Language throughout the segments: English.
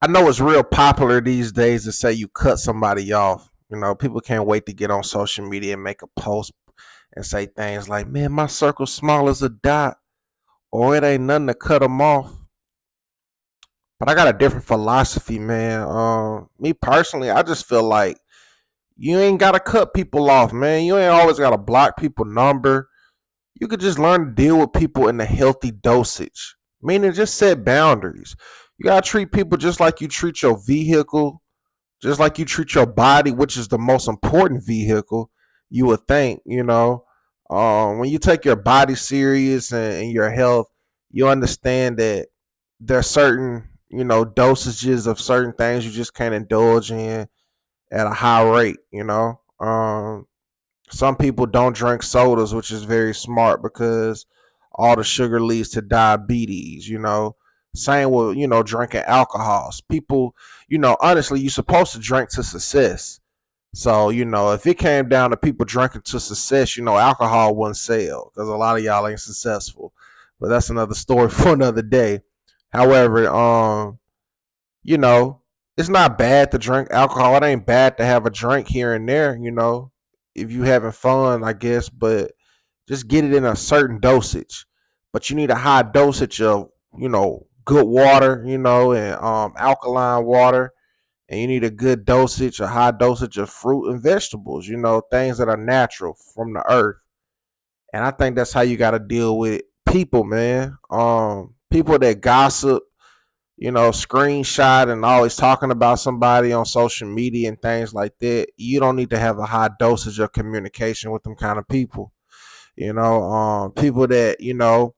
I know it's real popular these days to say you cut somebody off. People can't wait to get on social media and make a post and say things like, "Man, my circle's small as a dot," or "It ain't nothing to cut them off." But I got a different philosophy, man. Me personally, I just feel like you ain't gotta cut people off, man. You ain't always gotta block people number. You could just learn to deal with people in a healthy dosage. Meaning just set boundaries. You gotta treat people just like you treat your vehicle, just like you treat your body, which is the most important vehicle, you would think, when you take your body serious and your health, you understand that there's certain, dosages of certain things you just can't indulge in at a high rate, some people don't drink sodas, which is very smart because all the sugar leads to diabetes, Same with, drinking alcohols. People, honestly, you're supposed to drink to success. So, if it came down to people drinking to success, alcohol wouldn't sell because a lot of y'all ain't successful. But that's another story for another day. However, you know, it's not bad to drink alcohol. It ain't bad to have a drink here and there, if you having fun, I guess, but just get it in a certain dosage. But you need a high dosage of, good water, and alkaline water. And you need a good dosage, a high dosage of fruit and vegetables, things that are natural from the earth. And I think that's how you gotta deal with people, man. People that gossip, screenshot and always talking about somebody on social media and things like that. You don't need to have a high dosage of communication with them kind of people. People that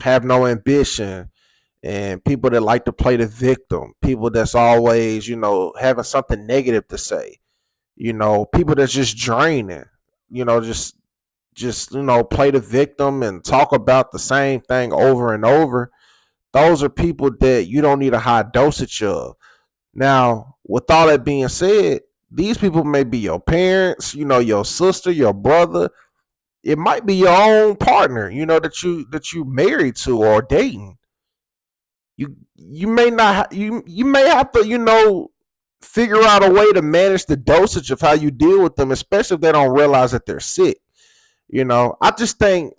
have no ambition, and people that like to play the victim, people that's always having something negative to say. People that's just draining. Just play the victim and talk about the same thing over and over. Those are people that you don't need a high dosage of. Now, with all that being said, these people may be your parents, your sister, your brother. It might be your own partner, that you married to or dating. You may not you may have to figure out a way to manage the dosage of how you deal with them, especially if they don't realize that they're sick. I just think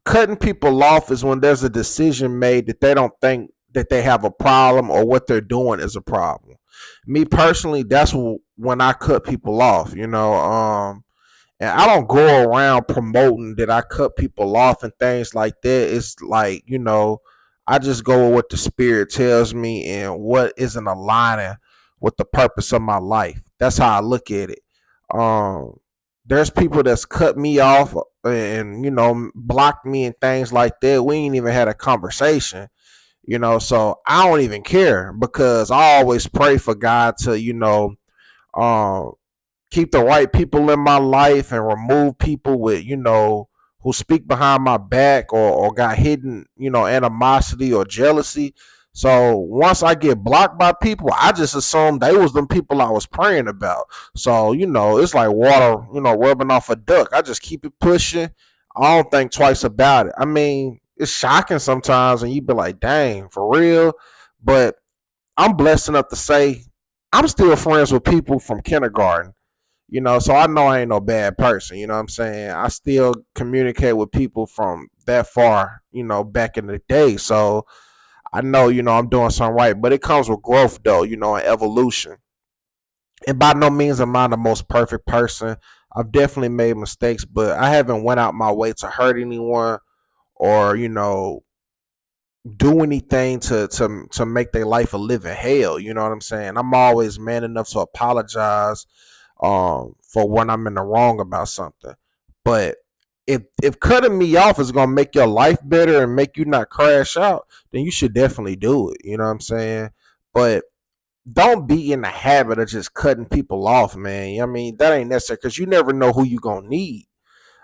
cutting people off is when there's a decision made that they don't think that they have a problem or what they're doing is a problem. Me personally, that's when I cut people off. And I don't go around promoting that I cut people off and things like that. It's like, I just go with what the spirit tells me and what isn't aligning with the purpose of my life. That's how I look at it. Um, there's people that's cut me off and blocked me and things like that. We ain't even had a conversation, so I don't even care because I always pray for God to, um, keep the right people in my life and remove people with who speak behind my back or got hidden animosity or jealousy. So once I get blocked by people, I just assume they was them people I was praying about. So it's like water rubbing off a duck. I just keep it pushing. I don't think twice about it. I mean, it's shocking sometimes and you be like, dang, for real. But I'm blessed enough to say I'm still friends with people from kindergarten, so I know I ain't no bad person. You know what I'm saying? I still communicate with people from that far, back in the day. So I know, I'm doing something right. But it comes with growth, though, and evolution. And by no means am I the most perfect person. I've definitely made mistakes, but I haven't went out my way to hurt anyone or, do anything to make their life a living hell. You know what I'm saying? I'm always man enough to apologize for when I'm in the wrong about something. But if cutting me off is gonna make your life better and make you not crash out, then you should definitely do it. You know what I'm saying? But don't be in the habit of just cutting people off, man. I mean, that ain't necessary because you never know who you gonna need.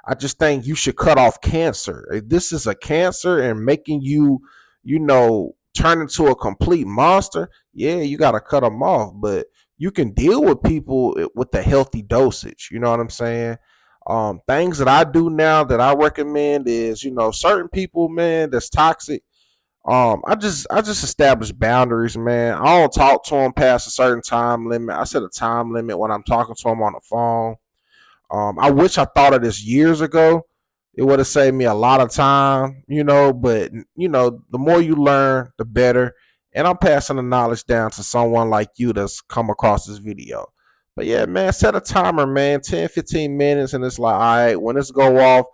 I just think you should cut off cancer. If this is a cancer and making you, turn into a complete monster, yeah, you got to cut them off. But you can deal with people with a healthy dosage. You know what I'm saying? Things that I do now that I recommend is, certain people, man, that's toxic. I just establish boundaries, man. I don't talk to them past a certain time limit. I set a time limit when I'm talking to them on the phone. I wish I thought of this years ago. It would have saved me a lot of time, but the more you learn, the better. And I'm passing the knowledge down to someone like you that's come across this video. But yeah, man, set a timer, man, 10, 15 minutes, and it's like, all right, when this go off,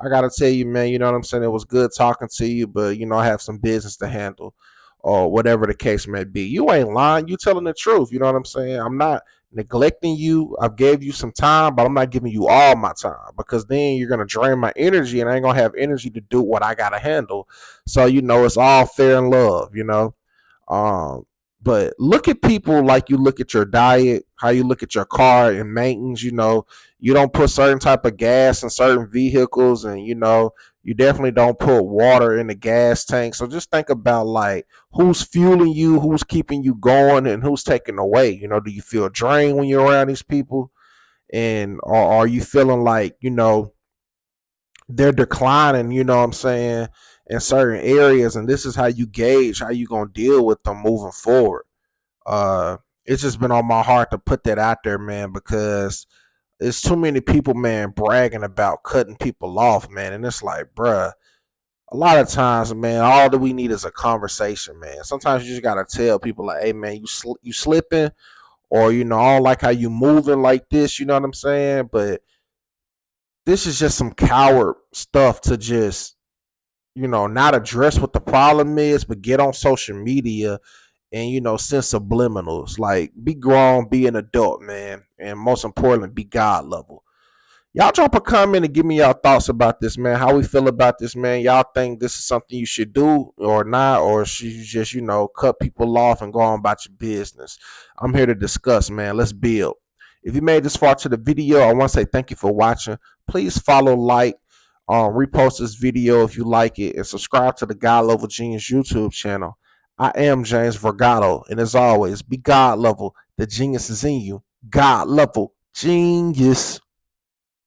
I gotta tell you, man, you know what I'm saying? It was good talking to you, but I have some business to handle, or whatever the case may be. You ain't lying, you telling the truth, you know what I'm saying? I'm not neglecting you. I've gave you some time, but I'm not giving you all my time, because then you're gonna drain my energy, and I ain't gonna have energy to do what I gotta handle. So it's all fair and love. Um, but look at people like you look at your diet, how you look at your car and maintenance. You don't put certain type of gas in certain vehicles, and you definitely don't put water in the gas tank. So just think about, like, who's fueling you, who's keeping you going, and who's taking away. Do you feel drained when you're around these people, and or are you feeling like they're declining? You know what I'm saying, in certain areas, and this is how you gauge how you gonna deal with them moving forward. uh it's just been on my heart to put that out there, man, because there's too many people, man, bragging about cutting people off, man, and it's like, bruh, a lot of times, man, all that we need is a conversation, man. Sometimes you just gotta tell people, like, hey, man, you slipping, or I don't like how you moving like this, you know what I'm saying? But this is just some coward stuff to just not address what the problem is, but get on social media and send subliminals. Like, be grown, be an adult, man, and most importantly, be God level. Y'all drop a comment and give me y'all thoughts about this, man. How we feel about this, man. Y'all think this is something you should do or not, or should you just cut people off and go on about your business? I'm here to discuss, man. Let's build. If you made this far to the video, I want to say thank you for watching. Please follow, like, repost this video if you like it, and subscribe to the God Level Genius YouTube channel. I am James Vergado, and as always, be God level. The genius is in you. God level genius.